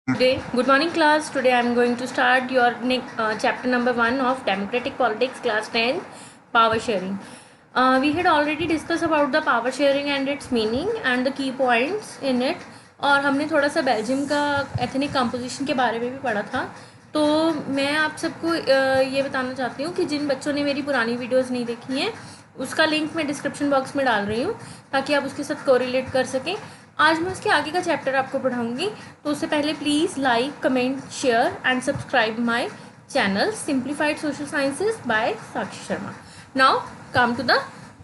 Good morning class. Today I am going to start your chapter number 1 of Democratic Politics, class 10, power sharing. We had already discussed about the power sharing and its meaning and the key points in it. और हमने थोड़ा सा Belgium का ethnic composition के बारे में भी पढ़ा था. तो मैं आप सबको ये बताना चाहती हूँ कि जिन बच्चों ने मेरी पुरानी वीडियोस नहीं देखी हैं उसका लिंक मैं डिस्क्रिप्शन बॉक्स में डाल रही हूँ ताकि आप उसके साथ कोरिलेट कर सकें. आज मैं उसके आगे का चैप्टर आपको पढ़ाऊंगी. तो उससे पहले please like, comment, share and subscribe my channel simplified social sciences by Sakshi Sharma. Now come to the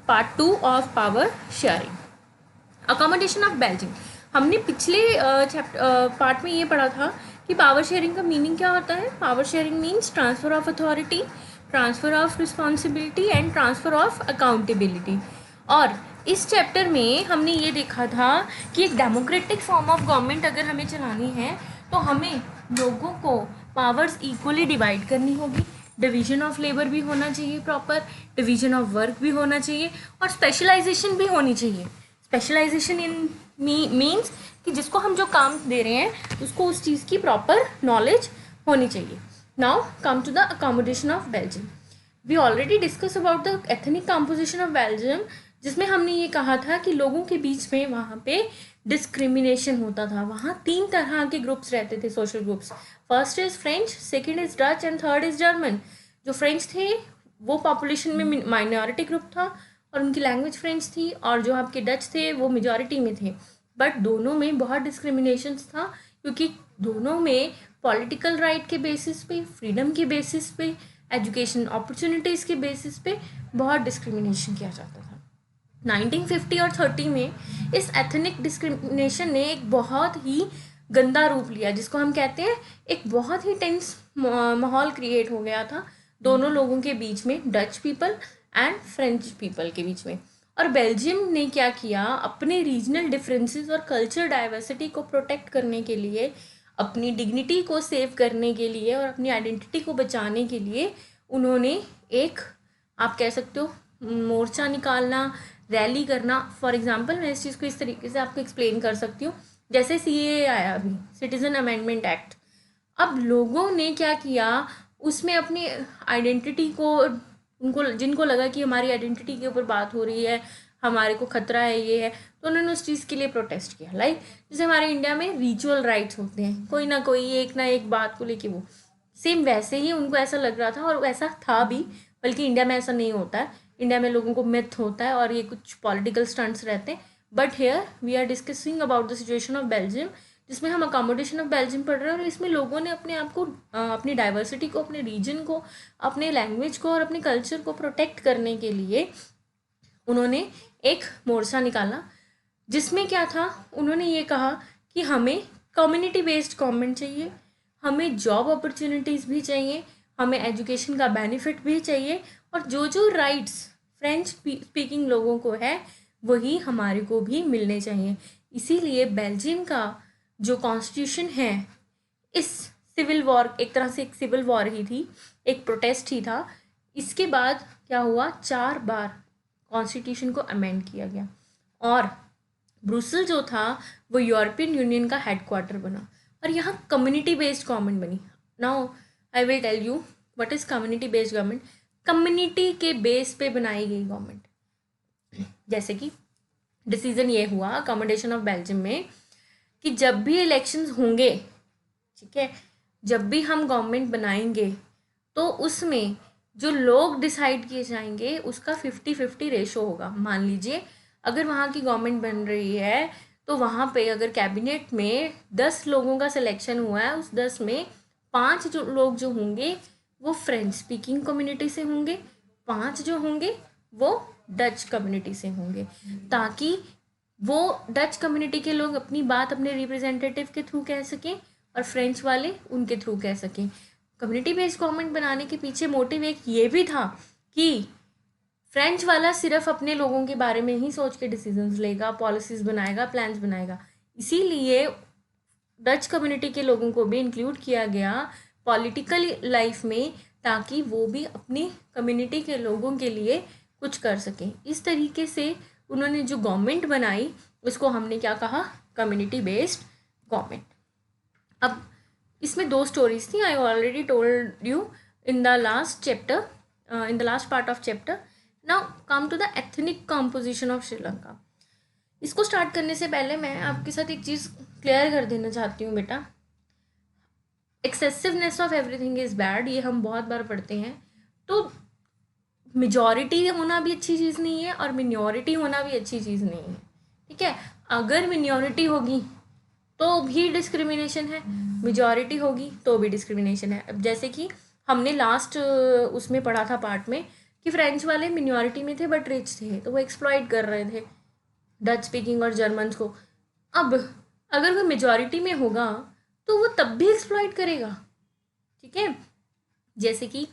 part 2 of power sharing, accommodation of Belgium. हमने पिछले पार्ट में ये पढ़ा था कि पावर शेयरिंग का मीनिंग क्या होता है. Power sharing means transfer of authority, transfer of responsibility and transfer of accountability. और इस चैप्टर में हमने ये देखा था कि एक डेमोक्रेटिक फॉर्म ऑफ गवर्नमेंट अगर हमें चलानी है तो हमें लोगों को पावर्स इक्वली डिवाइड करनी होगी. डिवीजन ऑफ लेबर भी होना चाहिए, प्रॉपर डिवीजन ऑफ वर्क भी होना चाहिए और स्पेशलाइजेशन भी होनी चाहिए. स्पेशलाइजेशन इन मीन्स कि जिसको हम जो काम दे रहे हैं उसको उस चीज़ की प्रॉपर नॉलेज होनी चाहिए. Now come to the accommodation of Belgium. We already discuss about the ethnic composition of Belgium, जिसमें हमने ये कहा था कि लोगों के बीच में वहाँ पे डिस्क्रिमिनेशन होता था. वहाँ 3 तरह के ग्रुप्स रहते थे, social groups. First is French, second is Dutch and third is German. जो फ्रेंच थे वो पॉपुलेशन में माइनॉरिटी ग्रुप था और उनकी लैंग्वेज फ्रेंच थी, और जो आपके डच थे वो मेजॉरिटी में थे. बट दोनों में बहुत डिस्क्रिमिनेशन था क्योंकि दोनों में पॉलिटिकल राइट के बेसिस पे, फ्रीडम के बेसिस पे, एजुकेशन अपॉर्चुनिटीज़ के बेसिस पे बहुत डिस्क्रिमिनेशन किया जाता था. 1950 और 30 में इस एथनिक डिस्क्रिमिनेशन ने एक बहुत ही गंदा रूप लिया, जिसको हम कहते हैं एक बहुत ही टेंस माहौल क्रिएट हो गया था दोनों लोगों के बीच में, Dutch people and French people के बीच में. और बेल्जियम ने क्या किया, अपने रीजनल डिफरेंसेस और कल्चर डाइवर्सिटी को प्रोटेक्ट करने के लिए, अपनी डिग्निटी को सेव करने के लिए और अपनी आइडेंटिटी को बचाने के लिए उन्होंने एक, आप कह सकते हो, मोर्चा निकालना, रैली करना. फॉर एग्जांपल मैं इस चीज़ को इस तरीके से आपको एक्सप्लेन कर सकती हूँ. जैसे सीएए आया अभी, सिटीज़न अमेंडमेंट एक्ट. अब लोगों ने क्या किया, उसमें अपनी आइडेंटिटी को, उनको जिनको लगा कि हमारी आइडेंटिटी के ऊपर बात हो रही है, हमारे को खतरा है, ये है, तो उन्होंने उस चीज़ के लिए प्रोटेस्ट किया. लाइक जैसे हमारे इंडिया में रिचुअल राइट्स होते हैं, कोई ना कोई एक ना एक बात को लेके, वो सेम वैसे ही उनको ऐसा लग रहा था और वैसा था भी. बल्कि इंडिया में ऐसा नहीं होता है. इंडिया में लोगों को मिथ होता है और ये कुछ पॉलिटिकल स्टंट्स रहते हैं. But here we are discussing about the situation of Belgium, जिसमें हम अकोमोडेशन ऑफ बेल्जियम पढ़ रहे हैं. और इसमें लोगों ने अपने आप को, अपनी डाइवर्सिटी को, अपने रीजन को, अपने लैंग्वेज को और अपने कल्चर को प्रोटेक्ट करने के लिए उन्होंने एक मोर्चा निकाला, जिसमें क्या था, उन्होंने ये कहा कि हमें कम्युनिटी बेस्ड गवर्नमेंट चाहिए, हमें जॉब अपॉर्चुनिटीज़ भी चाहिए, हमें एजुकेशन का बेनिफिट भी चाहिए, और जो जो राइट्स फ्रेंच स्पीकिंग लोगों को है वही हमारे को भी मिलने चाहिए. इसीलिए बेल्जियम का जो कॉन्स्टिट्यूशन है, इस सिविल वॉर, एक तरह से एक सिविल वॉर ही थी, एक प्रोटेस्ट ही था. इसके बाद क्या हुआ, 4 बार कॉन्स्टिट्यूशन को अमेंड किया गया और ब्रुसल जो था वो यूरोपियन यूनियन का हेडक्वार्टर बना और यहाँ कम्युनिटी बेस्ड गवर्नमेंट बनी. Now I will tell you what is community based government. Community के बेस पे बनाई गई गवर्नमेंट. जैसे कि डिसीजन ये हुआ अकोमोडेशन ऑफ बेल्जियम में कि जब भी इलेक्शंस होंगे, ठीक है, जब भी हम गवर्नमेंट बनाएंगे तो उसमें जो लोग डिसाइड किए जाएंगे उसका 50-50 रेशो होगा. मान लीजिए अगर वहाँ की गवर्नमेंट बन रही है तो वहाँ पे अगर कैबिनेट में 10 लोगों का सिलेक्शन हुआ है, उस 10 में 5 जो लोग जो होंगे वो फ्रेंच स्पीकिंग कम्युनिटी से होंगे, 5 जो होंगे वो डच कम्युनिटी से होंगे, ताकि वो डच कम्युनिटी के लोग अपनी बात अपने रिप्रेजेंटेटिव के थ्रू कह सकें और फ्रेंच वाले उनके थ्रू कह सकें. कम्युनिटी बेस्ड गवर्नमेंट बनाने के पीछे मोटिव एक ये भी था कि फ्रेंच वाला सिर्फ अपने लोगों के बारे में ही सोच के डिसीजंस लेगा, पॉलिसीज बनाएगा, प्लान्स बनाएगा. इसीलिए डच कम्युनिटी के लोगों को भी इंक्लूड किया गया पॉलिटिकल लाइफ में, ताकि वो भी अपनी कम्युनिटी के लोगों के लिए कुछ कर सकें. इस तरीके से उन्होंने जो गवर्नमेंट बनाई उसको हमने क्या कहा, कम्युनिटी बेस्ड गवर्नमेंट. अब इसमें दो स्टोरीज थी, I already told you in the last chapter, in the last part of chapter. Now come to the ethnic composition of Sri Lanka. इसको स्टार्ट करने से पहले मैं आपके साथ एक चीज़ क्लियर कर देना चाहती हूँ बेटा. Excessiveness of everything is bad, ये हम बहुत बार पढ़ते हैं. तो मेजॉरिटी होना भी अच्छी चीज़ नहीं है और मिनॉरिटी होना भी अच्छी चीज़ नहीं है. ठीक है, अगर मिनॉरिटी होगी तो भी डिस्क्रिमिनेशन है, मेजॉरिटी होगी तो भी डिस्क्रिमिनेशन है. अब जैसे कि हमने लास्ट उसमें पढ़ा था पार्ट में कि फ्रेंच वाले मिनॉरिटी में थे बट रिच थे, तो वो एक्सप्लॉइट कर रहे थे डच स्पीकिंग और जर्मन्स को. अब अगर वो मेजॉरिटी में होगा तो वो तब भी एक्सप्लॉइट करेगा. ठीक है, जैसे कि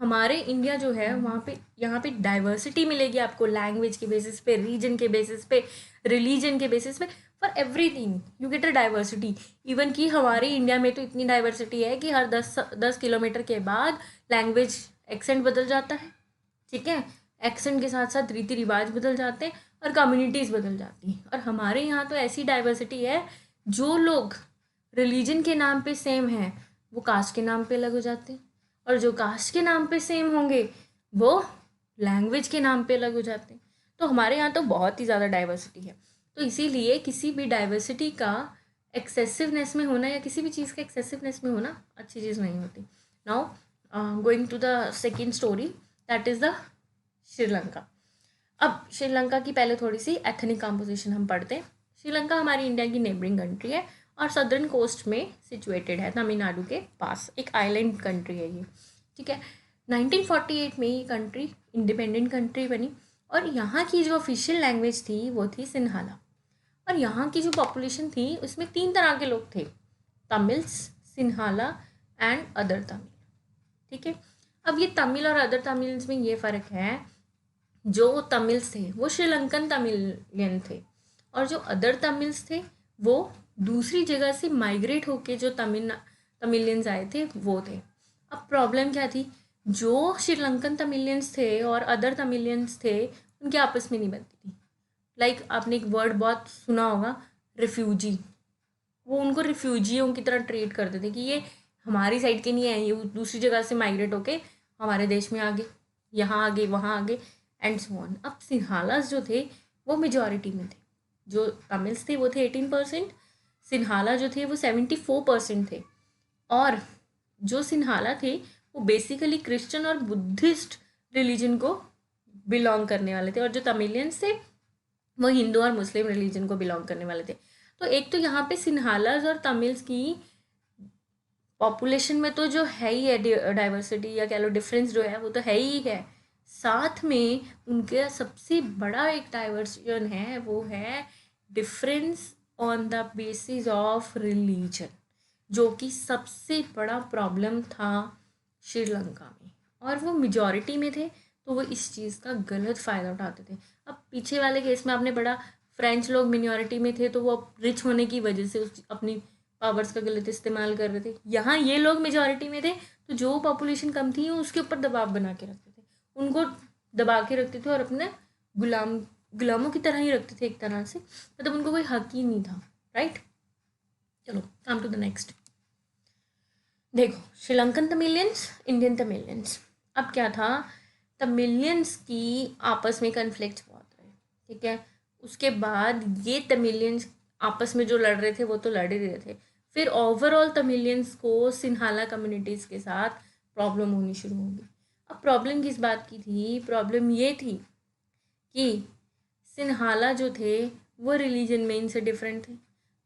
हमारे इंडिया जो है वहाँ पे यहाँ पे डाइवर्सिटी मिलेगी आपको, लैंग्वेज के बेसिस पे, रीजन के बेसिस पे, रिलीजन के बेसिस पे, for everything you get a diversity. Even कि हमारे इंडिया में तो इतनी डाइवर्सिटी है कि हर 10 किलोमीटर के बाद लैंग्वेज एक्सेंट बदल जाता है. ठीक है, एक्सेंट के साथ साथ रीति रिवाज बदल जाते हैं और कम्युनिटीज़ बदल जाती हैं. और हमारे यहाँ तो ऐसी डाइवर्सिटी है, जो लोग रिलीजन के नाम पे सेम हैं वो कास्ट के नाम पे अलग हो जाते हैं, और जो कास्ट के नाम पे सेम होंगे वो लैंग्वेज के नाम पे अलग हो जाते हैं. तो हमारे यहाँ तो बहुत ही ज़्यादा डाइवर्सिटी है. तो इसीलिए किसी भी डाइवर्सिटी का एक्सेसिवनेस में होना या किसी भी चीज़ का एक्सेसिवनेस में होना अच्छी चीज़ नहीं होती. Now going to the second story, that is the Sri Lanka. अब श्रीलंका की पहले थोड़ी सी एथनिक कंपोजिशन हम पढ़ते हैं. श्रीलंका हमारी इंडिया की नेबरिंग कंट्री है और सदर्न कोस्ट में सिचुएटेड है, तमिलनाडु के पास. एक आइलैंड कंट्री है ये. ठीक है, 1948 में ये कंट्री इंडिपेंडेंट कंट्री बनी और यहाँ की जो ऑफिशियल लैंग्वेज थी वो थी सिन्हाला. और यहाँ की जो पॉपुलेशन थी उसमें 3 तरह के लोग थे, Tamils, Sinhala and other Tamil. ठीक है, अब ये तमिल और अदर तमिल्स में ये फ़र्क है, जो तमिल्स थे वो श्रीलंकन तमिलियन थे और जो अदर तमिल्स थे वो दूसरी जगह से माइग्रेट होके जो तमिलियंस आए थे वो थे. अब प्रॉब्लम क्या थी, जो श्रीलंकन तमिलियंस थे और अदर तमिलियंस थे उनके आपस में नहीं बनती थी. लाइक आपने एक वर्ड बहुत सुना होगा, रिफ्यूजी. वो उनको रिफ्यूजियों की तरह ट्रीट करते थे कि ये हमारी साइड के नहीं है, ये दूसरी जगह से माइग्रेट होके हमारे देश में आ गए, यहाँ आ गए, वहाँ आ गए एंड सो ऑन. अब सिन्हालास जो थे वो मेजॉरिटी में थे. जो तमिल्स थे वो थे 18%, सिन्हाला जो थे वो 74% थे. और जो सिन्हाला थे वो बेसिकली क्रिश्चियन और बुद्धिस्ट रिलीजन को बिलोंग करने वाले थे, और जो तमिलियंस थे वो हिंदू और मुस्लिम रिलीजन को बिलोंग करने वाले थे. तो एक तो यहाँ पे सिन्हालास और तमिल्स की पॉपुलेशन में तो जो है ही है डाइवर्सिटी, या कह लो डिफरेंस जो है वो तो है ही है. साथ में उनके सबसे बड़ा एक डाइवर्जन है, वो है difference on the basis of religion, जो कि सबसे बड़ा प्रॉब्लम था श्रीलंका में. और वो मेजॉरिटी में थे तो वो इस चीज़ का गलत फ़ायदा उठाते थे. अब पीछे वाले केस में आपने पढ़ा, फ्रेंच लोग मिनॉरिटी में थे तो वो रिच होने की वजह से उस अपनी पावर्स का गलत इस्तेमाल कर रहे थे. यहाँ ये लोग मेजॉरिटी में थे तो जो पॉपुलेशन कम थी उसके ऊपर दबाव बना के रखते थे, उनको दबा के रखते थे और अपने गुलामों की तरह ही रखते थे एक तरह से. मतलब उनको कोई हक ही नहीं था. राइट, चलो कम टू द नेक्स्ट. देखो, श्रीलंकन तमिलियंस, इंडियन तमिलियंस. अब क्या था, तमिलियंस की आपस में कन्फ्लिक्ट बहुत रहे. ठीक है, उसके बाद ये तमिलियंस आपस में जो लड़ रहे थे वो तो लड़ ही रहे थे. फिर ओवरऑल तमिलियंस को सिन्हाला कम्युनिटीज़ के साथ प्रॉब्लम होनी शुरू होगी. अब प्रॉब्लम किस बात की थी, प्रॉब्लम ये थी कि सिन्हाला जो थे वो रिलीजन में इनसे डिफरेंट थे.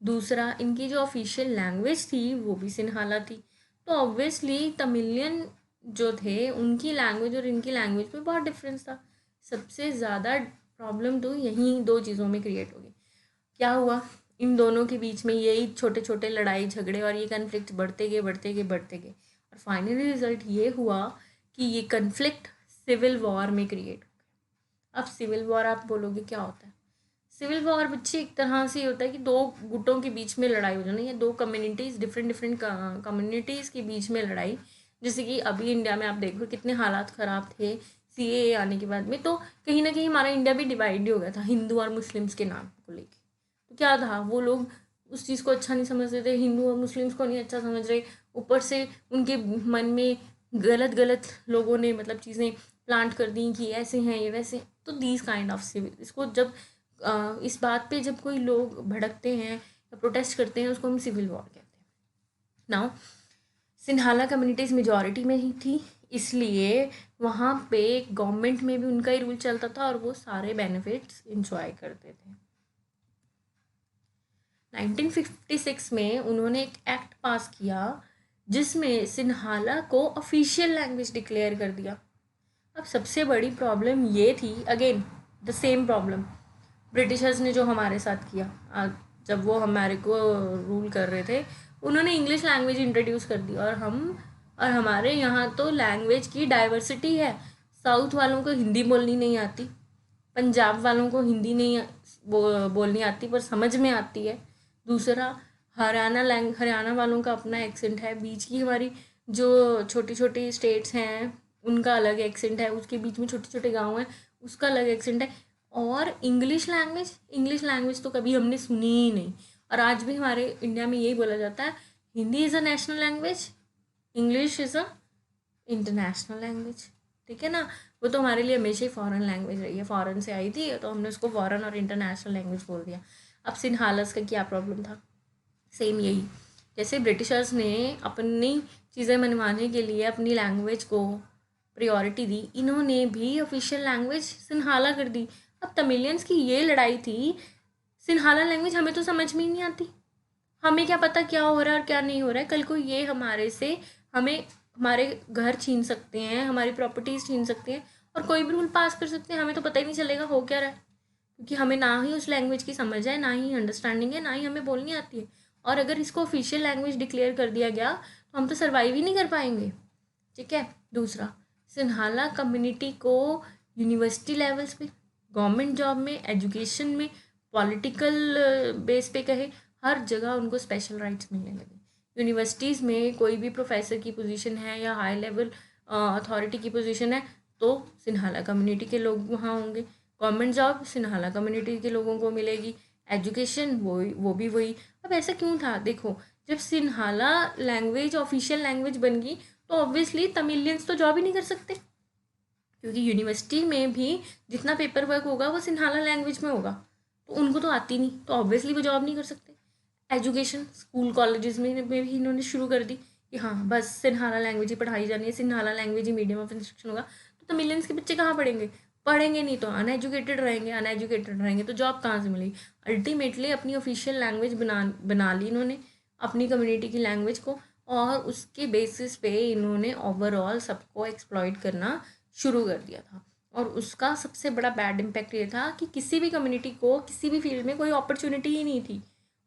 दूसरा, इनकी जो ऑफिशियल लैंग्वेज थी वो भी सिन्हाला थी. तो ऑब्वियसली तमिलियन जो थे उनकी लैंग्वेज और इनकी लैंग्वेज में बहुत डिफरेंस था. सबसे ज़्यादा प्रॉब्लम तो यहीं 2 चीज़ों में क्रिएट हो गई. क्या हुआ, इन दोनों के बीच में यही छोटे छोटे लड़ाई झगड़े और ये कन्फ्लिक्ट बढ़ते गए बढ़ते गए बढ़ते गए, और फाइनली रिजल्ट ये हुआ कि ये कन्फ्लिक्ट सिविल वॉर में क्रिएट हो गया. अब सिविल वॉर आप बोलोगे क्या होता है, सिविल वॉर बच्चे एक तरह से होता है कि 2 गुटों के बीच में लड़ाई हो जाना, या 2 कम्युनिटीज़, डिफरेंट कम्युनिटीज़ के बीच में लड़ाई. जैसे कि अभी इंडिया में आप देखो कितने हालात ख़राब थे CAA आने के बाद में, तो कहीं ना कहीं हमारा इंडिया भी डिवाइड ही हो गया था हिंदू और मुस्लिम्स के नाम को लेके. तो क्या था, वो लोग उस चीज़ को अच्छा नहीं समझ रहे थे, हिंदू और मुस्लिम्स को नहीं अच्छा समझ रहे, ऊपर से उनके मन में गलत गलत लोगों ने मतलब चीज़ें प्लांट कर दी कि ऐसे हैं ये वैसे, तो दीज काइंड ऑफ सिविल, इसको जब इस बात पे जब कोई लोग भड़कते हैं या प्रोटेस्ट करते हैं उसको हम सिविल वॉर कहते हैं। नाउ सिन्हाला कम्युनिटीज़ मेजॉरिटी में ही थी, इसलिए वहाँ पे गवर्नमेंट में भी उनका ही रूल चलता था और वो सारे बेनिफिट्स इंजॉय करते थे। 1956 में उन्होंने एक एक्ट पास किया जिसमें सिन्हाला को ऑफिशियल लैंग्वेज डिक्लेयर कर दिया। अब सबसे बड़ी प्रॉब्लम ये थी, again the same problem, Britishers ने जो हमारे साथ किया, जब वो हमारे को रूल कर रहे थे उन्होंने इंग्लिश लैंग्वेज इंट्रोड्यूस कर दी, और हमारे यहाँ तो लैंग्वेज की डाइवर्सिटी है। साउथ वालों को हिंदी बोलनी नहीं आती, पंजाब वालों को हिंदी नहीं बोलनी आती पर समझ में आती है। दूसरा हरियाणा वालों का अपना एक्सेंट है, बीच की हमारी जो छोटी छोटी स्टेट्स हैं उनका अलग एक्सेंट है, उसके बीच में छोटे छोटे गांव हैं उसका अलग एक्सेंट है। और इंग्लिश लैंग्वेज तो कभी हमने सुनी ही नहीं, और आज भी हमारे इंडिया में यही बोला जाता है, Hindi is a national language, English is a international language. ठीक है ना, वो तो हमारे लिए हमेशा ही फॉरेन लैंग्वेज रही है, फॉरेन से आई थी तो हमने उसको फॉरेन और इंटरनेशनल लैंग्वेज बोल दिया। अब सिन्हालस का क्या प्रॉब्लम था, सेम यही, जैसे ब्रिटिशर्स ने अपनी चीज़ें मनवाने के लिए अपनी लैंग्वेज को प्रायोरिटी दी, इन्होंने भी ऑफिशियल लैंग्वेज सिन्हाला कर दी। अब तमिलियंस की ये लड़ाई थी, सिन्हाला लैंग्वेज हमें तो समझ में ही नहीं आती, हमें क्या पता क्या हो रहा है और क्या नहीं हो रहा है, कल को ये हमें हमारे घर छीन सकते हैं, हमारी प्रॉपर्टीज़ छीन सकते हैं और कोई भी रूल पास कर सकते हैं, हमें तो पता ही नहीं चलेगा हो क्या रहा है, क्योंकि हमें ना ही उस लैंग्वेज की समझ है, ना ही अंडरस्टैंडिंग है, ना ही हमें बोलनी आती है। और अगर इसको ऑफिशियल लैंग्वेज डिक्लेयर कर दिया गया तो हम तो सर्वाइव ही नहीं कर पाएंगे। ठीक है। दूसरा, सिन्हाला कम्युनिटी को यूनिवर्सिटी लेवल्स पे, गवर्नमेंट जॉब में, एजुकेशन में, पॉलिटिकल बेस पे कहे, हर जगह उनको स्पेशल राइट्स मिलने लगे। यूनिवर्सिटीज़ में कोई भी प्रोफेसर की पोजीशन है या हाई लेवल अथॉरिटी की पोजीशन है तो सिन्हाला कम्युनिटी के लोग वहाँ होंगे। गवर्नमेंट जॉब सिन्हाला कम्युनिटी के लोगों को मिलेगी, एजुकेशन वो भी वही। अब ऐसा क्यों था, देखो जब सिन्हाला लैंग्वेज ऑफिशियल लैंग्वेज बन गई तो ऑब्वियसली तमिलियंस तो जॉब ही नहीं कर सकते, क्योंकि यूनिवर्सिटी में भी जितना पेपर वर्क होगा वो सिन्हाला लैंग्वेज में होगा, तो उनको तो आती नहीं, तो ऑब्वियसली वो जॉब नहीं कर सकते। एजुकेशन स्कूल कॉलेजेस में भी इन्होंने शुरू कर दी कि हाँ बस सिन्हाला लैंग्वेज ही पढ़ाई जानी है, Sinhala language he medium of instruction होगा, तो तमिलियंस के बच्चे कहाँ पढ़ेंगे नहीं तो अनएजुकेटेड रहेंगे तो जॉब कहाँ से मिलेगी। अल्टीमेटली अपनी ऑफिशियल लैंग्वेज बना ली इन्होंने, अपनी कम्युनिटी की लैंग्वेज को, और उसके बेसिस पे इन्होंने ओवरऑल सबको एक्सप्लॉइट करना शुरू कर दिया था। और उसका सबसे बड़ा बैड इम्पैक्ट ये था कि किसी भी कम्युनिटी को किसी भी फील्ड में कोई अपॉर्चुनिटी ही नहीं थी,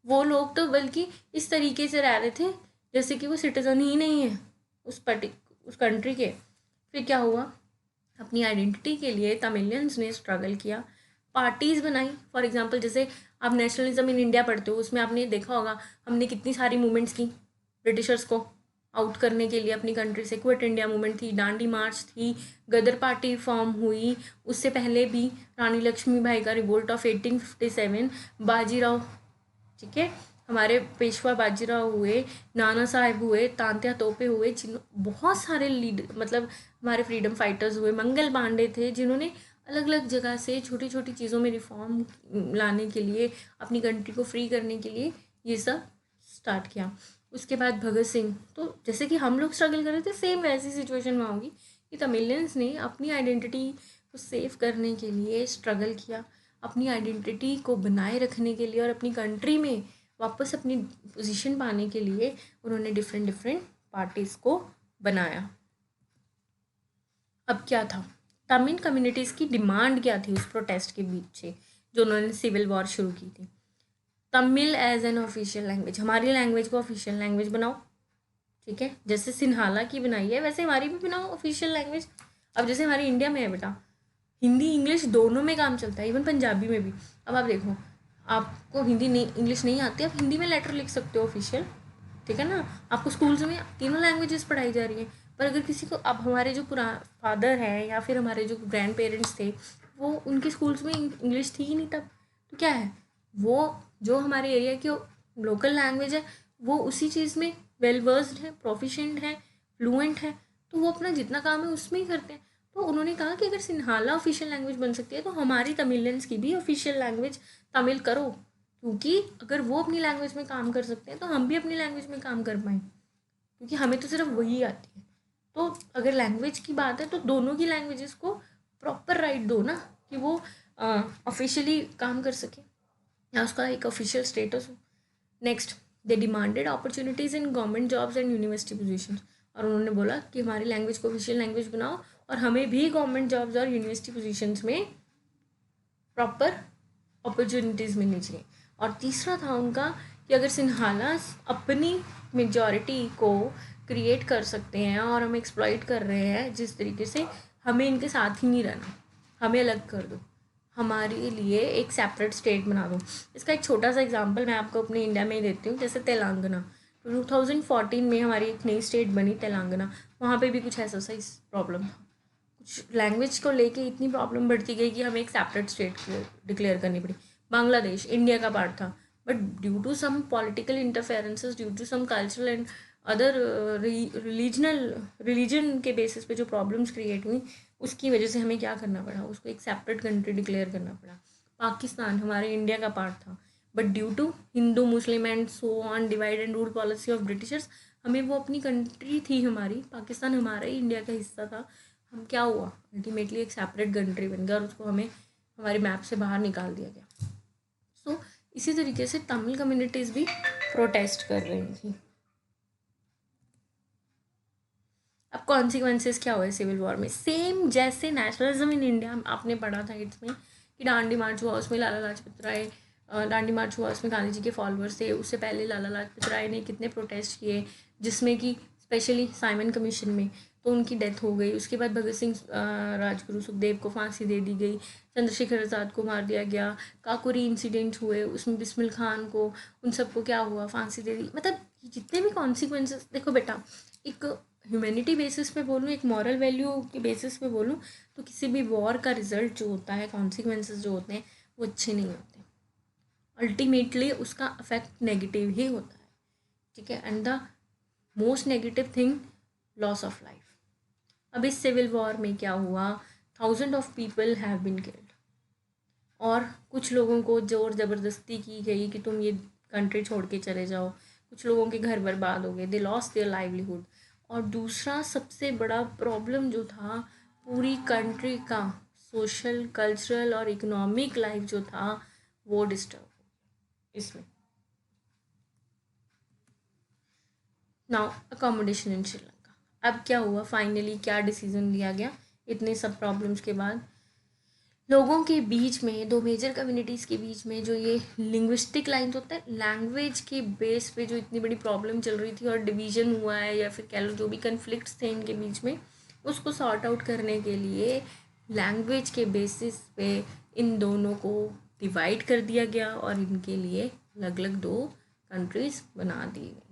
वो लोग तो बल्कि इस तरीके से रह रहे थे जैसे कि वो सिटीज़न ही नहीं है उस कंट्री के। फिर क्या हुआ, अपनी आइडेंटिटी के लिए तमिलियंस ने स्ट्रगल किया, पार्टीज़ बनाई। फॉर एग्जांपल जैसे आप नेशनलिज्म इन इंडिया पढ़ते हो, उसमें आपने देखा होगा हमने कितनी सारी मूवमेंट्स की ब्रिटिशर्स को आउट करने के लिए अपनी कंट्री से। क्विट इंडिया मूवमेंट थी, डांडी मार्च थी, गदर पार्टी फॉर्म हुई, उससे पहले भी रानी लक्ष्मीबाई का रिवोल्ट ऑफ 1857, बाजीराव, ठीक है, हमारे पेशवा बाजीराव हुए, नाना साहेब हुए, तांत्या तोपे हुए, जिन बहुत सारे मतलब हमारे फ्रीडम फाइटर्स हुए, मंगल पांडे थे, जिन्होंने अलग अलग जगह से छोटी छोटी चीज़ों में रिफॉर्म लाने के लिए, अपनी कंट्री को फ्री करने के लिए ये सब स्टार्ट किया। उसके बाद भगत सिंह, तो जैसे कि हम लोग स्ट्रगल कर रहे थे सेम वैसी सिचुएशन में होगी कि तमिलियंस ने अपनी आइडेंटिटी को सेव करने के लिए स्ट्रगल किया, अपनी आइडेंटिटी को बनाए रखने के लिए और अपनी कंट्री में वापस अपनी पोजीशन पाने के लिए उन्होंने डिफरेंट पार्टीज़ को बनाया। अब क्या था, तमिल कम्युनिटीज़ की डिमांड क्या थी उस प्रोटेस्ट के बीच से जो उन्होंने सिविल वॉर शुरू की थी, Tamil as an official language, हमारी लैंग्वेज को ऑफिशियल लैंग्वेज बनाओ। ठीक है, जैसे सिन्हाला की बनाई है वैसे हमारी भी बनाओ ऑफिशियल लैंग्वेज। अब जैसे हमारी इंडिया में है बेटा, हिंदी इंग्लिश दोनों में काम चलता है, इवन पंजाबी में भी। अब आप देखो, आपको हिंदी नहीं इंग्लिश नहीं आती, आप हिंदी में लेटर लिख सकते हो ऑफिशियल, ठीक है ना, आपको स्कूल्स में तीनों लैंग्वेजेस पढ़ाई जा रही हैं। पर अगर किसी को, अब हमारे जो फादर हैं या फिर हमारे जो ग्रैंड पेरेंट्स थे, वो उनके स्कूल्स में इंग्लिश थी ही नहीं तब, तो क्या है, वो जो हमारे एरिया की लोकल लैंग्वेज है वो उसी चीज़ में वेल वर्स्ड है, प्रोफिशेंट है, फ्लुएंट है, तो वो अपना जितना काम है उसमें ही करते हैं। तो उन्होंने कहा कि अगर सिन्हाला ऑफिशियल लैंग्वेज बन सकती है तो हमारी तमिलियंस की भी ऑफिशियल लैंग्वेज तमिल करो, क्योंकि अगर वो अपनी लैंग्वेज में काम कर सकते हैं तो हम भी अपनी लैंग्वेज में काम कर पाएँ, क्योंकि हमें तो सिर्फ वही आती है। तो अगर लैंग्वेज की बात है तो दोनों की लैंग्वेजेस को प्रॉपर राइट दो ना, कि वो ऑफिशियली काम कर सके या उसका एक ऑफिशियल स्टेटस हो। Next, they demanded opportunities in government jobs and university positions, और उन्होंने बोला कि हमारी लैंग्वेज को ऑफिशियल लैंग्वेज बनाओ और हमें भी गवर्नमेंट जॉब्स और यूनिवर्सिटी पोजीशंस में प्रॉपर अपॉर्चुनिटीज़ मिलनी चाहिए। और तीसरा था उनका कि अगर सिन्हाला अपनी मेजॉरिटी को क्रिएट कर सकते हैं और हम एक्सप्लॉइट कर रहे हैं जिस तरीके से, हमें इनके साथ ही नहीं रहना, हमें अलग कर दो, हमारे लिए एक सेपरेट स्टेट बना दो। इसका एक छोटा सा एग्जांपल मैं आपको अपने इंडिया में ही देती हूँ। जैसे तेलंगाना 2014 में हमारी एक नई स्टेट बनी तेलंगाना, वहाँ पे भी कुछ ऐसा सा प्रॉब्लम था, कुछ लैंग्वेज को लेके इतनी प्रॉब्लम बढ़ती गई कि हमें एक सेपरेट स्टेट डिक्लेयर करनी पड़ी। बांग्लादेश इंडिया का पार्ट था, but due to some political interferences, due to some cultural and other religion के बेसिस पे जो प्रॉब्लम्स क्रिएट हुई, उसकी वजह से हमें क्या करना पड़ा, उसको एक सेपरेट कंट्री डिक्लेयर करना पड़ा। पाकिस्तान हमारे इंडिया का पार्ट था, but due to Hindu Muslim and so on divide and rule policy of Britishers, हमें वो अपनी कंट्री थी, हमारी पाकिस्तान हमारा ही इंडिया का हिस्सा था, हम क्या हुआ अल्टीमेटली एक सेपरेट कंट्री बन गया और उसको हमें हमारे मैप से बाहर निकाल दिया गया। सो इसी तरीके से तमिल कम्युनिटीज़ भी प्रोटेस्ट कर रही थी। अब कॉन्सिक्वेंसेस क्या हुए सिविल वॉर में, सेम जैसे नेशनलिज्म इन इंडिया आपने पढ़ा था इसमें कि डांडी मार्च हुआ, उसमें लाला लाजपत राय, डांडी मार्च हुआ उसमें गांधी जी के फॉलोअर्स थे। उससे पहले लाला लाजपत राय ने कितने प्रोटेस्ट किए, जिसमें कि स्पेशली साइमन कमीशन में तो उनकी डेथ हो गई। उसके बाद भगत सिंह राजगुरु सुखदेव को फांसी दे दी गई, चंद्रशेखर आज़ाद को मार दिया गया, काकोरी इंसिडेंट हुए उसमें बिस्मिल खान को, उन सबको क्या हुआ, फांसी दे दी। मतलब जितने भी कॉन्सिक्वेंसेस, देखो बेटा, एक ह्यूमैनिटी बेसिस पे बोलूँ, एक मॉरल वैल्यू के बेसिस पे बोलूँ, तो किसी भी वॉर का रिजल्ट जो होता है, कॉन्सिक्वेंसेस जो होते हैं वो अच्छे नहीं होते, अल्टीमेटली उसका अफेक्ट नेगेटिव ही होता है, ठीक है। And the most negative thing, loss of life. अब इस सिविल वॉर में क्या हुआ, 1000 of people have been killed, और कुछ लोगों को जोर ज़बरदस्ती की गई कि तुम ये कंट्री छोड़ के चले जाओ, कुछ लोगों के घर बर्बाद हो गए, दे लॉस्ट देयर लाइवलीहुड। और दूसरा सबसे बड़ा प्रॉब्लम जो था, पूरी कंट्री का सोशल, कल्चरल और इकोनॉमिक लाइफ जो था वो डिस्टर्ब हो गया इसमें। नाउ अकोमोडेशन इन श्रीलंका, अब क्या हुआ, फाइनली क्या डिसीजन लिया गया इतने सब प्रॉब्लम्स के बाद, लोगों के बीच में, दो मेजर कम्युनिटीज़ के बीच में जो ये लिंग्विस्टिक लाइन्स होता है, लैंग्वेज के बेस पे जो इतनी बड़ी प्रॉब्लम चल रही थी और डिवीज़न हुआ है, या फिर कह लो जो भी कन्फ्लिक्ट्स थे इनके बीच में, उसको सॉर्ट आउट करने के लिए लैंग्वेज के बेसिस पे इन दोनों को डिवाइड कर दिया गया और इनके लिए अलग अलग दो कंट्रीज़ बना दी गई।